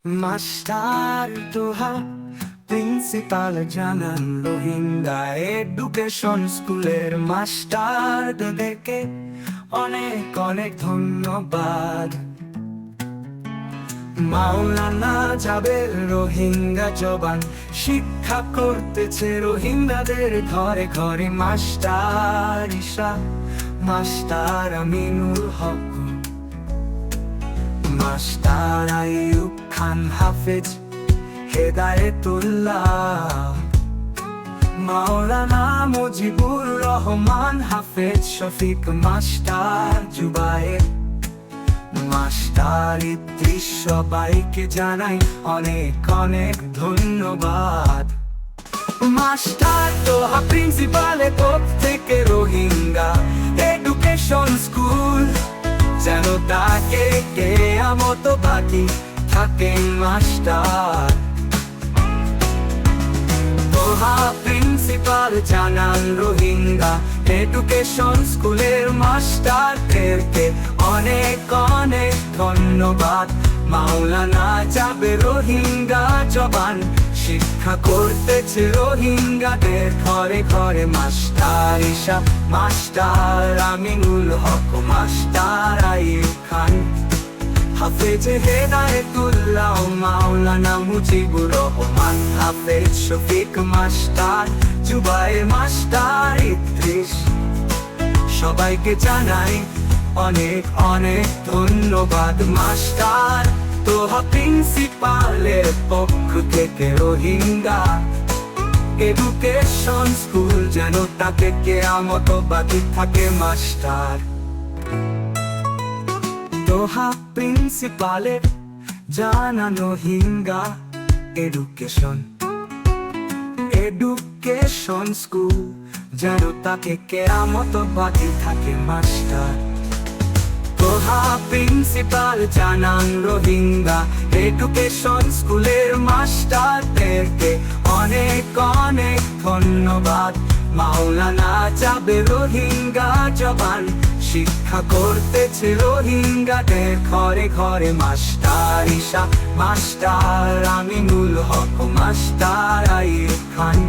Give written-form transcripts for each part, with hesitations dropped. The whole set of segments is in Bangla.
মাস্টার দোহা প্রিন্সিপাল জানান রোহিঙ্গা এডুকেশন স্কুলের মাস্টারদেরকে অনেক অনেক ধন্যবাদ। মাওলানা জাবের রোহিঙ্গা জবান শিক্ষা করতেছে রোহিঙ্গাদের ঘরে ঘরে। মাস্টার ঈশা, মাস্টার আমিনুল হক, মাস্টার আইয়ুব খান হাফেজ, হেদায়েতুল্লাহ, মাওলানা মুজিবুর রহমান হাফেজ, শফিক মাস্টার জুবায়ের, মাস্টার ইদ্রিস, সবাইকে জানাই অনেক অনেক ধন্যবাদ। মাস্টার দোহা প্রিন্সিপালের পক্ষ থেকে রোহিঙ্গা এডুকেশন স্কুল যেন তাকে কেয়ামত বাকি থাকে। মাস্টার দোহা প্রিন্সিপাল জানান রোহিঙ্গা এডুকেশন স্কুলের মাস্টারদেরকে অনেক অনেক ধন্যবাদ। মাওলানা যাবে রোহিঙ্গা জবান শিক্ষা করতেছে রোহিঙ্গাদের ঘরে ঘরে। মাস্টার ঈশা, মাস্টার আমিনুল হক, মাস্টার আইয়ুব খান হাফেজ, হেদায়েতুল্লাহ, মাওলানা মুজিবুর রহমান হাফেজ, শফিক মাস্টার জুবায়ের, মাস্টার ইদ্রিস, সবাইকে জানাই অনেক অনেক ধন্যবাদ। মাস্টার দোহা প্রিন্সিপালের পক্ষ থেকে রোহিঙ্গা এডুকেশন স্কুল যেন তাকে কেয়ামত বাকি থাকে। মাস্টার দোহা প্রিন্সিপালের জানান রোহিঙ্গা এডুকেশন স্কুল যেন তাকে কেয়ামত বাকি থাকে। মাস্টার দোহা প্রিন্সিপাল জানান রোহিঙ্গা এডুকেশন স্কুলের মাস্টারদেরকে অনেক অনেক ধন্যবাদ। মাওলানা যাবে রোহিঙ্গা জবান শিক্ষা করতেছে রোহিঙ্গাদের ঘরে ঘরে। মাস্টার ঈশা, মাস্টার আমিনুল হক, মাস্টার আইয়ুব খান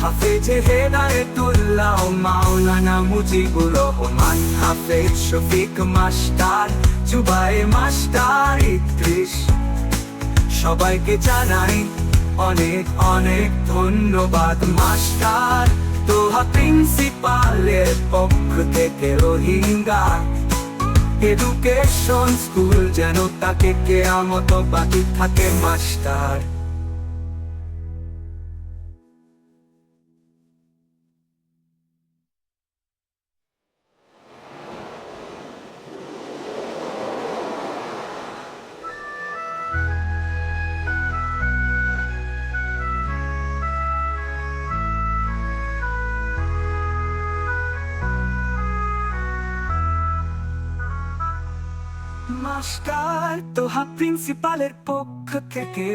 হাফেজ, হেদায়েতুল্লাহ, মাওলানা মুজিবুর রহমান হাফেজ, শফিক মাস্টার জুবায়ের, মাস্টার ইদ্রিস, সবাইকে জানাই অনেক অনেক ধন্যবাদ। মাস্টার দোহা প্রিন্সিপালের পক্ষ থেকে রোহিঙ্গা এডুকেশন স্কুল যেন তাকে কেয়ামত বাকি থাকে। মাস্টার মাস্টার দোহা প্রিন্সিপালের পক্ষ থেকে